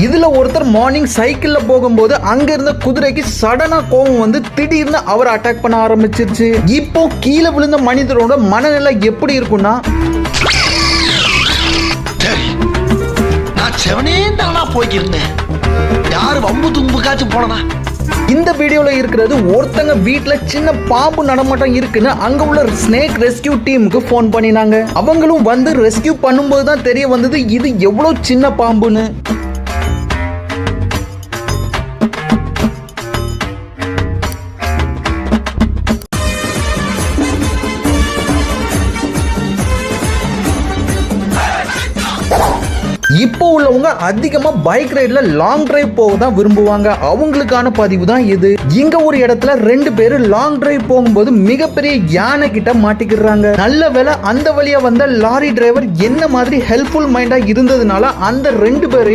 இதுல ஒருத்தர் மார்னிங் சைக்கிள்ல போகும்போது அங்க இருந்த குதிரைக்கு சடனா கோபம் வந்து திடீர்னு அவர் அட்டாக் பண்ண ஆரம்பிச்சிருச்சு. இப்போ கீழே விழுந்த மனிதரோட மனநிலை எப்படி இருக்கும்னா, நான் செவனே தானா போய்க்கிருந்தேன், யாரு வம்பு தும்புக்காச்சும் போனதா. இந்த வீடியோல இருக்கிறது ஒருத்தங்க வீட்டுல சின்ன பாம்பு நடமாட்டம் இருக்குன்னு அங்க உள்ள ஸ்னேக் ரெஸ்கியூ டீமுக்கு போன் பண்ணினாங்க. அவங்களும் வந்து ரெஸ்கியூ பண்ணும்போது தான் தெரிய வந்தது இது எவ்வளவு சின்ன பாம்புன்னு. இப்போ உள்ளவங்க அதிகமா பைக் ரைட்ல லாங் டிரைவ் போக தான் விரும்புவாங்க. அவங்களுக்கான பதிவு தான் இது. இங்க ஒரு இடத்துல 2 பேரு லாங் டிரைவ் போகும்போது மிகப்பெரிய யானை கிட்ட மாட்டிக்கிறாங்க. நல்ல வேளை அந்த வழியா வந்த லாரி டிரைவர் என்ன மாதிரி ஹெல்ப்ஃபுல் மைண்டா இருந்ததுனால அந்த 2 பேரையும்